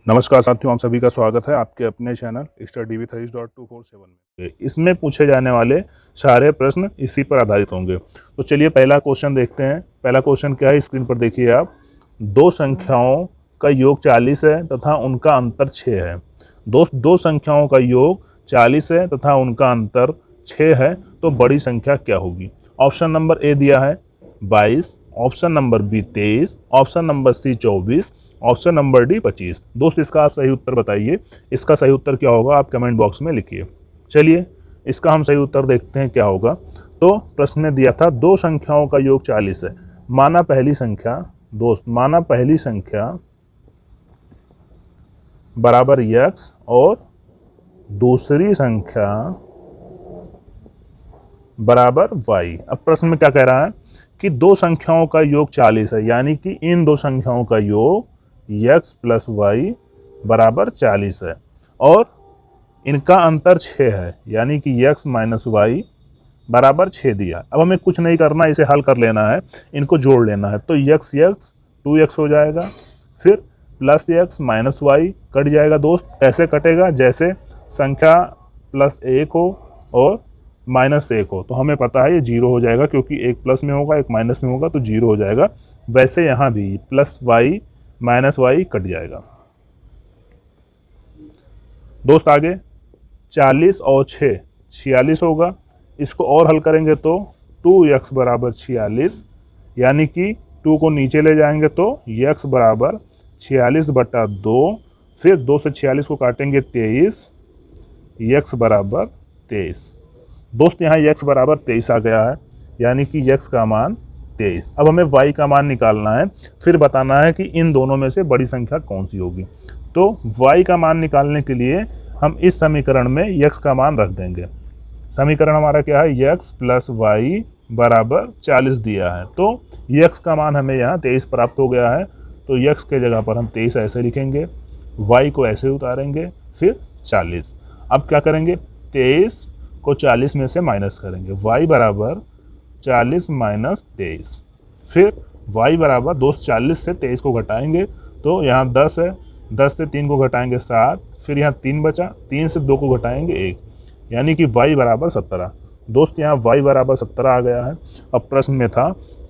नमस्कार साथियों, आप सभी का स्वागत है आपके अपने चैनल स्टडी विद हरीश 247 में। इसमें पूछे जाने वाले सारे प्रश्न इसी पर आधारित होंगे। तो चलिए पहला क्वेश्चन देखते हैं। पहला क्वेश्चन क्या है, स्क्रीन पर देखिए आप। दो संख्याओं का योग 40 है तथा उनका अंतर 6 है। दो संख्याओं का योग 40 है तथा उनका अंतर 6 है, तो बड़ी संख्या क्या होगी? ऑप्शन नंबर ए दिया है 22, option number B 23, option number C 24, option number D 25। दोस्त इसका आप सही उत्तर बताइए। इसका सही उत्तर क्या होगा आप कमेंट बॉक्स में लिखिए। चलिए इसका हम सही उत्तर देखते हैं क्या होगा। तो प्रश्न में दिया था दो संख्याओं का योग 40 है। माना पहली संख्या, दोस्त माना पहली संख्या बराबर x और दूसरी संख्या बराबर y। अब प्रश्न में क्या कह रहा है कि दो संख्याओं का योग 40 है, यानी कि इन दो संख्याओं का योग x प्लस वाई बराबर 40 है और इनका अंतर 6 है, यानी कि x माइनस वाई बराबर 6 दिया। अब हमें कुछ नहीं करना, इसे हल कर लेना है, इनको जोड़ लेना है। तो x 2x हो जाएगा, फिर plus x minus Y cut जाएगा। दोस्त कैसे कटेगा? जैसे संख्या प्लस 1 हो और माइनस 1 हो, तो हमें पता है ये 0 हो जाएगा, क्योंकि एक प्लस में होगा एक माइनस में होगा तो 0 हो जाएगा। वैसे यहाँ भी plus Y minus Y cut जाएगा। दोस्त आगे 40 और 6 46 होगा। इसको और हल करेंगे तो 2x बराबर 46, यानी कि 2 को नीचे ले जाएंगे तो x बराबर 46/2, फिर 2 से 46 को काटेंगे 23, x बराबर 23। दोस्त यहाँ x बराबर 23 आ गया है, यानी कि x का मान 23। अब हमें y का मान निकालना है, फिर बताना है कि इन दोनों में से बड़ी संख्या कौन सी होगी। तो y का मान निकालने के लिए हम इस समीकरण में x का मान रख देंगे। समीकरण हमारा क्या है, x प्लस वाई बराबर 40 दिया है, तो x का मान हमें यहाँ 23 प्राप्त हो गया है। तो x के जगह पर हम 23 ऐसे लिखेंगे, y को ऐसे उतारेंगे, फिर 40। अब क्या करेंगे, 23 को 40 में से माइनस करेंगे, y बराबर 40 माइनस 23। फिर y बराबर 40 से 23 को घटाएंगे तो यहाँ 10 है, 10 से 3 को घटाएंगे 7, फिर यहाँ 3 बचा, 3 से 2 को घटाएंगे 1, यानी कि y बराबर 17। दोस्त यहाँ y बराबर 17 आ गया है। अब प्रश्न में था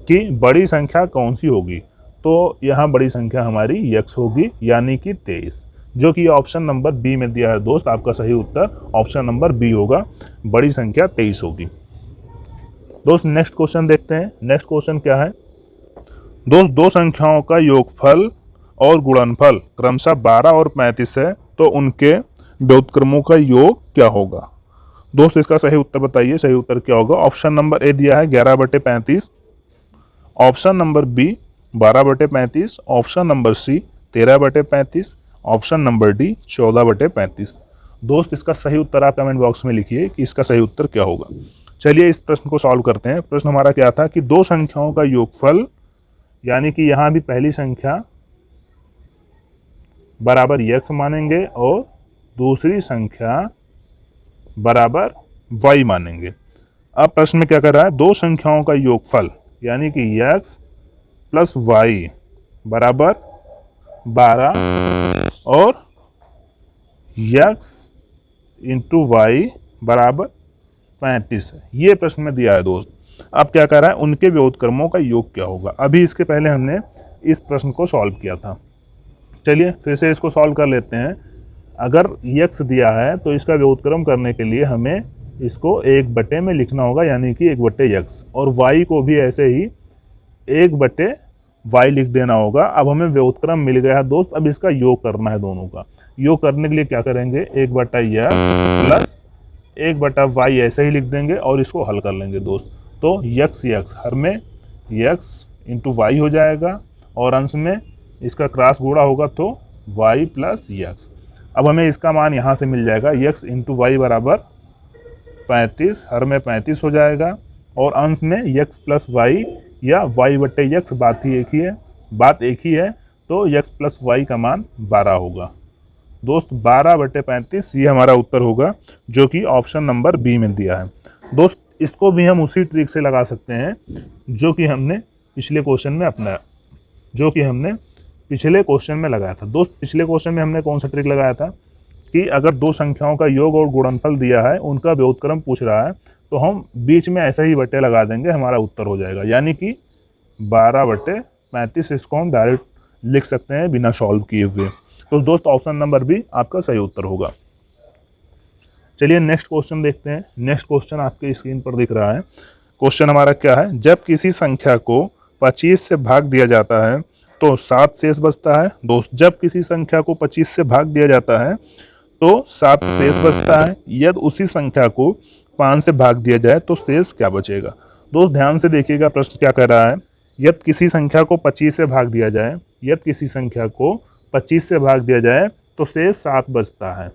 कि बड़ी संख्या कौन सी होगी, तो यहाँ बड़ी संख्या हमारी x होगी, यानी कि 23, जो कि ऑप्शन नंबर बी में दिया है। दोस्त आपका सही उत्तर ऑप्शन नंबर बी होगा, बड़ी संख्या 23 होगी। दोस्त नेक्स्ट क्वेश्चन देखते हैं। नेक्स्ट क्वेश्चन क्या है, दोस्त दो संख्याओं का योगफल और गुणनफल क्रमशः 12 और 35 है, तो उनके व्युत्क्रमों का योग क्या होगा? दोस्त इसका सही उत्तर बताइए, सही उत्तर क्या होगा? ऑप्शन नंबर ए दिया है 11/35, option number B 12/35, option number C 13/35, option number D 14/35। दोस्त इसका सही उत्तर आप कमेंट बॉक्स में लिखिए कि इसका सही उत्तर क्या होगा। चलिए इस प्रश्न को सॉल्व करते हैं। प्रश्न हमारा क्या था कि दो संख्याओं का योगफल, यानी कि यहाँ भी पहली संख्या बराबर x मानेंगे और दूसरी संख्या बराबर y मानेंगे। अब प्रश्न में क्या कर रहा है, दो संख्याओं का योगफल यानी कि x प्लस वाई बराबर 12 और x इंटू वाई बराबर 35 है, ये प्रश्न में दिया है दोस्त। अब क्या कर रहा है, उनके व्युत्क्रमों का योग क्या होगा। अभी इसके पहले हमने इस प्रश्न को सॉल्व किया था। चलिए फिर से इसको सॉल्व कर लेते हैं। अगर x दिया है तो इसका व्युत्क्रम करने के लिए हमें इसको 1/, में लिखना होगा, यानी कि 1/x, और y को भी ऐसे ही 1/y लिख देना होगा। अब हमें व्युत्क्रम मिल गया है दोस्त। अब इसका योग करना है, दोनों का योग करने के लिए क्या करेंगे, 1/x प्लस 1/y ऐसे ही लिख देंगे और इसको हल कर लेंगे दोस्त। तो x हर में x इंटू वाई हो जाएगा और अंश में इसका क्रॉस गुणा होगा तो y प्लस x। अब हमें इसका मान यहाँ से मिल जाएगा, x इंटू वाई बराबर 35, हर में 35 हो जाएगा और अंश में x प्लस वाई या y/x, बात एक ही है, तो x प्लस वाई का मान 12 होगा। दोस्त 12/35 ये हमारा उत्तर होगा, जो कि ऑप्शन नंबर बी में दिया है। दोस्त इसको भी हम उसी ट्रिक से लगा सकते हैं जो कि हमने पिछले क्वेश्चन में अपनाया, जो कि हमने पिछले क्वेश्चन में लगाया था। दोस्त पिछले क्वेश्चन में हमने कौन सा ट्रिक लगाया था कि अगर दो संख्याओं का योग और गुणनफल दिया है, उनका व्युत्क्रम पूछ रहा है, तो हम बीच में ऐसे ही बट्टे लगा देंगे, हमारा उत्तर हो जाएगा। यानी कि 12/35 इसको हम डायरेक्ट लिख सकते हैं बिना सॉल्व किए हुए। तो दोस्त ऑप्शन नंबर बी आपका सही उत्तर होगा। चलिए नेक्स्ट क्वेश्चन देखते हैं। नेक्स्ट क्वेश्चन आपके स्क्रीन पर दिख रहा है। क्वेश्चन हमारा क्या है, जब किसी संख्या को 25 से भाग दिया जाता है तो 7 शेष बचता है। दोस्त जब किसी संख्या को 25 से भाग दिया जाता है तो 7 शेष बचता है। यदि उसी संख्या को 5 से भाग दिया जाए तो शेष क्या बचेगा। दोस्त ध्यान से देखिएगा, प्रश्न क्या कह रहा है। यदि किसी संख्या को 25 से भाग दिया जाए, यदि किसी संख्या को 25 से भाग दिया जाए तो शेष 7 बचता है,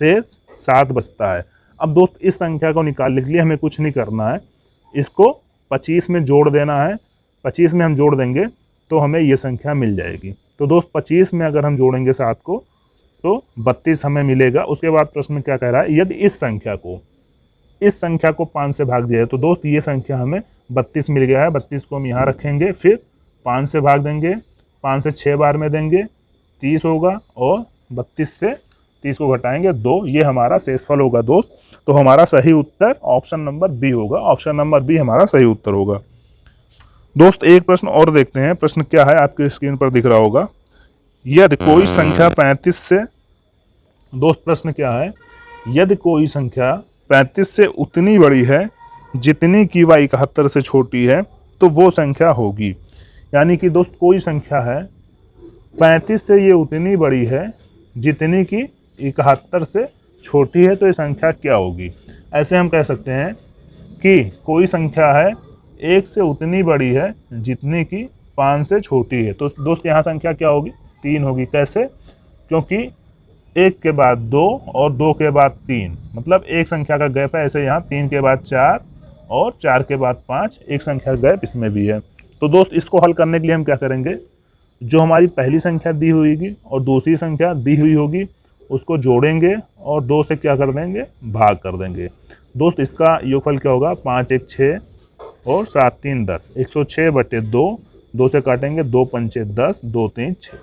शेष 7 बचता है। अब दोस्त इस संख्या को निकालने के लिए हमें कुछ नहीं करना है, इसको 25 में जोड़ देना है। 25 में हम जोड़ देंगे तो हमें ये संख्या मिल जाएगी। तो दोस्त 25 में अगर हम जोड़ेंगे 7 को तो 32 हमें मिलेगा। उसके बाद प्रश्न क्या कह रहा है, यदि इस संख्या को 5 से भाग दिया है, तो दोस्त ये संख्या हमें 32 मिल गया है। 32 को हम यहाँ रखेंगे, फिर 5 से भाग देंगे, 5 से 6 बार में देंगे, 30 होगा, और 32 से 30 को घटाएंगे 2, ये हमारा शेषफल होगा दोस्त। तो हमारा सही उत्तर ऑप्शन नंबर बी होगा। ऑप्शन नंबर बी हमारा सही उत्तर होगा। दोस्त एक प्रश्न और देखते हैं। प्रश्न क्या है, आपके स्क्रीन पर दिख रहा होगा। यदि कोई संख्या 35 से, दोस्त प्रश्न क्या है, यदि कोई संख्या 35 से उतनी बड़ी है जितनी कि वह 71 से छोटी है तो वो संख्या होगी। यानी कि दोस्त कोई संख्या है 35 से ये उतनी बड़ी है जितनी कि 71 से छोटी है, तो ये संख्या क्या होगी। ऐसे हम कह सकते हैं कि कोई संख्या है 1 से उतनी बड़ी है जितनी कि 5 से छोटी है। तो दोस्त यहाँ संख्या क्या होगी, 3 होगी। कैसे, क्योंकि 1 के बाद 2 और 2 के बाद 3, मतलब एक संख्या का गैप है। ऐसे यहाँ 3 के बाद 4 और 4 के बाद 5, एक संख्या गैप इसमें भी है। तो दोस्त इसको हल करने के लिए हम क्या करेंगे, जो हमारी पहली संख्या दी हुई होगी और दूसरी संख्या दी हुई होगी उसको जोड़ेंगे और 2 से क्या कर देंगे, भाग कर देंगे। दोस्त इसका योगफल क्या होगा, 5 1 6 और 7 3 10, 106/2, 2 से काटेंगे, 2 पंचे 10, 2 3 6,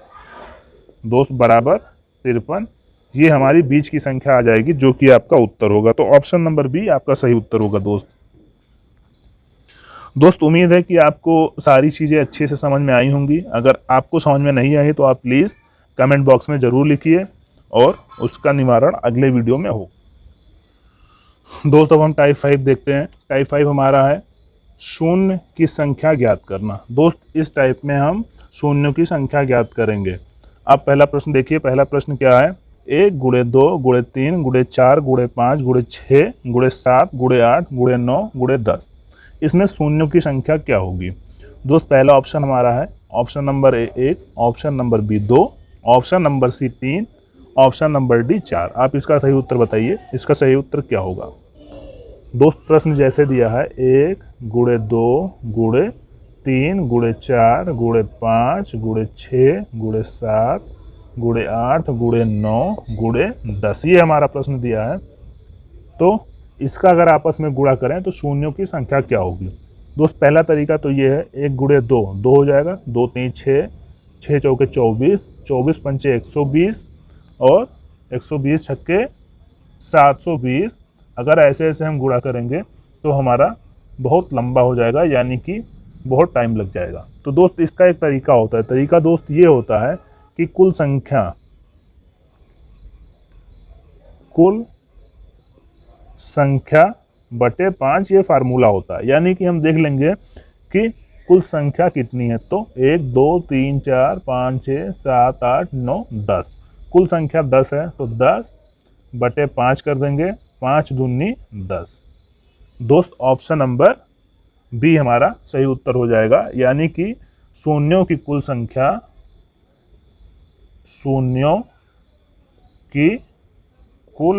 दोस्त बराबर 53। ये हमारी बीच की संख्या आ जाएगी जो कि आपका उत्तर होगा। तो ऑप्शन नंबर बी आपका सही उत्तर होगा दोस्त। दोस्त उम्मीद है कि आपको सारी चीज़ें अच्छे से समझ में आई होंगी। अगर आपको समझ में नहीं आई तो आप प्लीज़ कमेंट बॉक्स में ज़रूर लिखिए और उसका निवारण अगले वीडियो में हो। दोस्त अब हम टाइप 5 देखते हैं। टाइप 5 हमारा है शून्य की संख्या ज्ञात करना। दोस्त इस टाइप में हम शून्यों की संख्या ज्ञात करेंगे। अब पहला प्रश्न देखिए। पहला प्रश्न क्या है, 1 × 2 × 3 × 4 × 5 × 6 × 7 × 8 × 9 × 10, इसमें शून्यों की संख्या क्या होगी। दोस्त पहला ऑप्शन हमारा है option number A 1, option number B 2, option number C 3, option number D 4। आप इसका सही उत्तर बताइए, इसका सही उत्तर क्या होगा। दोस्त प्रश्न जैसे दिया है 1 × 2 × 3 × 4 × 5 × 6 × 7 × 8 × 9 × 10, ये हमारा प्रश्न दिया है। तो इसका अगर आपस में गुणा करें तो शून्यों की संख्या क्या होगी। दोस्त पहला तरीका तो ये है, 1 × 2 2 हो जाएगा, 2 3 6, 6 चौके 24, 24 पंचे 120 और 120 छक्के 720। अगर ऐसे ऐसे हम गुणा करेंगे तो हमारा बहुत लंबा हो जाएगा, यानी कि बहुत टाइम लग जाएगा। तो दोस्त इसका एक तरीका होता है। तरीका दोस्त ये होता है कि कुल संख्या बटे 5 ये फार्मूला होता है। यानी कि हम देख लेंगे कि कुल संख्या कितनी है, तो 1 2 3 4 5 6 7 8 9 10, कुल संख्या 10 है, तो 10/5 कर देंगे, 5 दूनी 10। दोस्त ऑप्शन नंबर बी हमारा सही उत्तर हो जाएगा। यानी कि शून्यों की कुल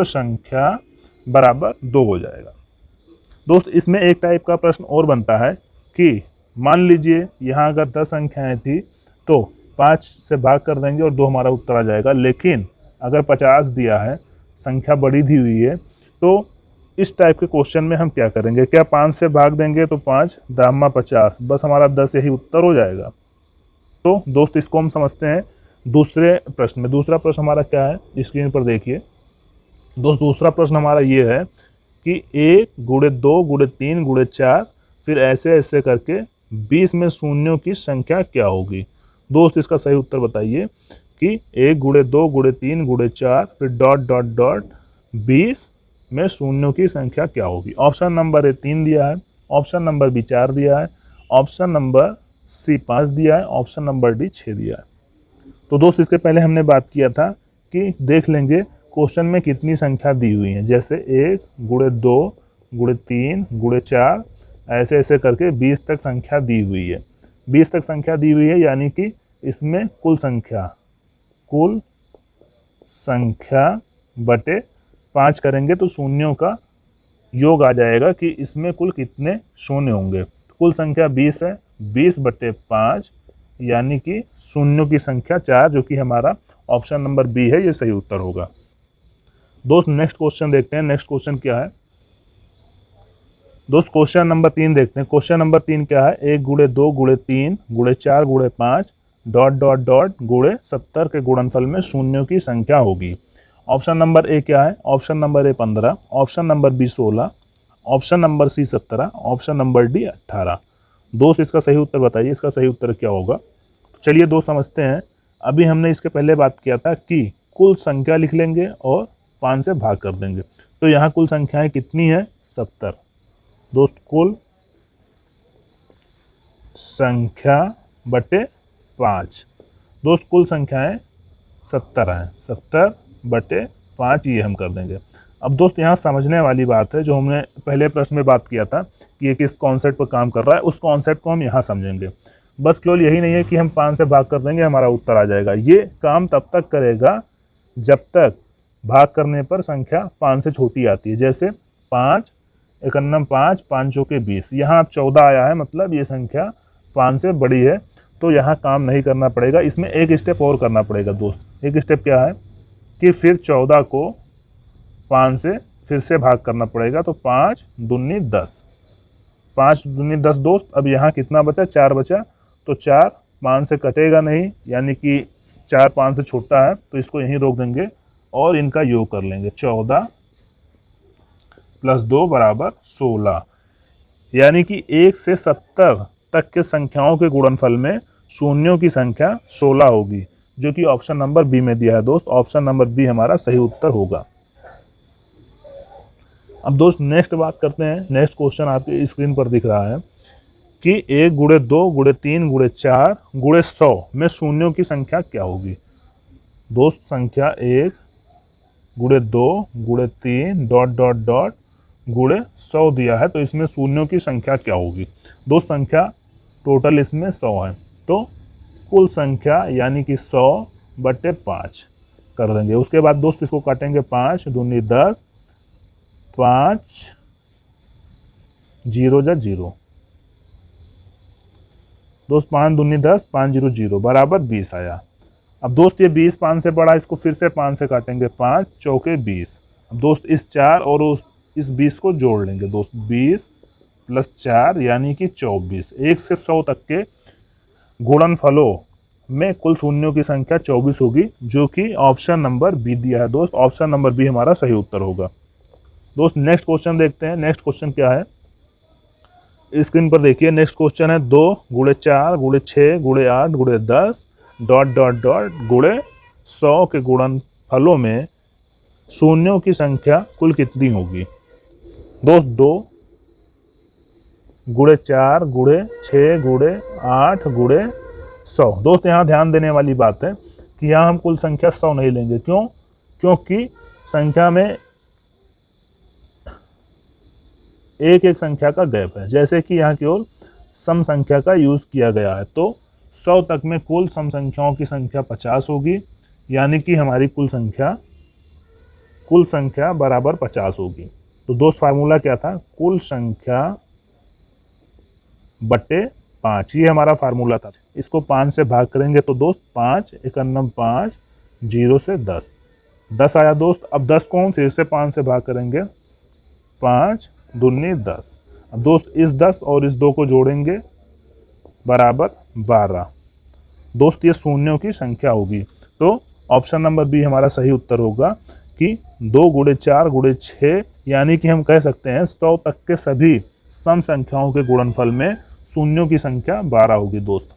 संख्या बराबर 2 हो जाएगा। दोस्त इसमें एक टाइप का प्रश्न और बनता है कि मान लीजिए यहाँ अगर 10 संख्याएं थी तो 5 से भाग कर देंगे और 2 हमारा उत्तर आ जाएगा। लेकिन अगर 50 दिया है, संख्या बड़ी दी हुई है, तो इस टाइप के क्वेश्चन में हम क्या करेंगे, क्या 5 से भाग देंगे तो 5 दामा 50, बस हमारा 10 यही उत्तर हो जाएगा। तो दोस्त इसको हम समझते हैं दूसरे प्रश्न में, दूसरा प्रश्न हमारा क्या है स्क्रीन पर देखिए दोस्त। दूसरा प्रश्न हमारा ये है कि 1 गुणे 2 गुणे 3 गुणे 4 फिर ऐसे ऐसे करके 20 में शून्यों की संख्या क्या होगी। दोस्त इसका सही उत्तर बताइए कि 1 गुणे 2 गुणे 3 गुणे 4 फिर डॉट डॉट डॉट 20 में शून्यों की संख्या क्या होगी। ऑप्शन नंबर ए 3 दिया है, ऑप्शन नंबर बी 4 दिया है, ऑप्शन नंबर सी 5 दिया है, ऑप्शन नंबर डी 6 दिया है। तो दोस्त इसके पहले हमने बात किया था कि देख लेंगे क्वेश्चन में कितनी संख्या दी हुई है, जैसे 1 गुणे 2 गुणे 3 गुणे 4 ऐसे ऐसे करके 20 तक संख्या दी हुई है। 20 तक संख्या दी हुई है यानी कि इसमें कुल संख्या बटे 5 करेंगे तो शून्यों का योग आ जाएगा कि इसमें कुल कितने शून्य होंगे। कुल संख्या 20 है, 20 बटे 5 यानी कि शून्यों की संख्या 4, जो कि हमारा ऑप्शन नंबर बी है, ये सही उत्तर होगा। दोस्त नेक्स्ट क्वेश्चन देखते हैं। नेक्स्ट क्वेश्चन क्या है दोस्त, क्वेश्चन नंबर 3 देखते हैं। क्वेश्चन नंबर 3 क्या है, 1 गुणे 2 गुणे 3 गुणे 4 गुणे 5 डॉट डॉट डॉट गुणे 70 के गुणनफल में शून्यों की संख्या होगी। ऑप्शन नंबर ए क्या है, option number A 15, option number B 16, option number C 17, option number D 18। दोस्त इसका सही उत्तर बताइए, इसका सही उत्तर क्या होगा। चलिए दोस्त समझते हैं। अभी हमने इसके पहले बात किया था कि कुल संख्या लिख लेंगे और 5 से भाग कर देंगे। तो यहाँ कुल संख्याएं कितनी है, 70। दोस्त कुल संख्या बटे 5, दोस्त कुल संख्याएं 70 हैं, 70 बटे 5 ये हम कर देंगे। अब दोस्त यहाँ समझने वाली बात है, जो हमने पहले प्रश्न में बात किया था कि ये किस कॉन्सेप्ट पर काम कर रहा है, उस कॉन्सेप्ट को हम यहाँ समझेंगे। बस केवल यही नहीं है कि हम 5 से भाग कर देंगे हमारा उत्तर आ जाएगा। ये काम तब तक करेगा जब तक भाग करने पर संख्या 5 से छोटी आती है। जैसे 5 एकन्नम 5, 5 चौके 20, यहाँ अब 14 आया है, मतलब ये संख्या 5 से बड़ी है, तो यहाँ काम नहीं करना पड़ेगा। इसमें एक स्टेप और करना पड़ेगा दोस्त। एक स्टेप क्या है कि फिर 14 को 5 से फिर से भाग करना पड़ेगा। तो 5 दूनी 10, 5 दूनी 10 दोस्त। अब यहाँ कितना बचा, 4 बचा। तो 4 5 से कटेगा नहीं, यानी कि 4 5 से छोटा है, तो इसको यहीं रोक देंगे और इनका योग कर लेंगे। 14 प्लस 2 बराबर 16, यानी कि 1 से 70 तक के संख्याओं के गुणनफल में शून्यों की संख्या 16 होगी, जो कि ऑप्शन नंबर बी में दिया है दोस्त। ऑप्शन नंबर बी हमारा सही उत्तर होगा। अब दोस्त नेक्स्ट बात करते हैं। नेक्स्ट क्वेश्चन आपके स्क्रीन पर दिख रहा है कि 1 गुणे 2 गुणे 3 गुणे 4 गुणे 100 में शून्यों की संख्या क्या होगी। दोस्त संख्या 1 गुणे 2 गुणे 3 डॉट डॉट डॉट गुणे 100 दिया है, तो इसमें शून्यों की संख्या क्या होगी। दोस्त संख्या टोटल इसमें 100 है, तो कुल संख्या यानी कि 100 बटे 5 कर देंगे। उसके बाद दोस्त इसको काटेंगे, 5 दूनी 10, 5 0 जा 0 दोस्त, 5 दूनी 10, 5 0 0 बराबर 20 आया। अब दोस्त ये 20 5 से बड़ा, इसको फिर से 5 से काटेंगे, 5 चौके 20। अब दोस्त इस 4 और इस 20 को जोड़ लेंगे दोस्त, 20 प्लस 4 यानी कि 24। 1 से 100 तक के गुणनफलों में कुल शून्यों की संख्या 24 होगी, जो कि ऑप्शन नंबर बी दिया है दोस्त। ऑप्शन नंबर बी हमारा सही उत्तर होगा। दोस्त नेक्स्ट क्वेश्चन देखते हैं। नेक्स्ट क्वेश्चन क्या है, स्क्रीन पर देखिए। नेक्स्ट क्वेश्चन है 2 गुणे 4 गुणे 6 गुणे 8 गुणे 10 डॉट डॉट डॉट गुणे 100 के गुणनफलों में शून्यों की संख्या कुल कितनी होगी। दोस्त 2 गुणे 4 गुणे 6 गुणे 8 गुणे 100। दोस्त यहाँ ध्यान देने वाली बात है कि यहाँ हम कुल संख्या 100 नहीं लेंगे। क्यों? क्योंकि संख्या में एक एक संख्या का गैप है। जैसे कि यहाँ केवल सम संख्या का यूज़ किया गया है, तो 100 तक में कुल सम संख्याओं की संख्या 50 होगी, यानी कि हमारी कुल संख्या बराबर 50 होगी। तो दोस्त फार्मूला क्या था, कुल संख्या बटे 5, ये हमारा फार्मूला था। इसको 5 से भाग करेंगे तो दोस्त 5 एकन्नम 5 0 से 10 आया दोस्त। अब 10 को हम फिर से 5 से भाग करेंगे, 5 दूनी 10। अब दोस्त इस 10 और इस 2 को जोड़ेंगे बराबर 12। दोस्त ये शून्यों की संख्या होगी। तो ऑप्शन नंबर बी हमारा सही उत्तर होगा कि 2 गुणे 4 गुणे 6, यानी कि हम कह सकते हैं 100 तक के सभी सम संख्याओं के गुणनफल में शून्यों की संख्या 12 होगी दोस्त।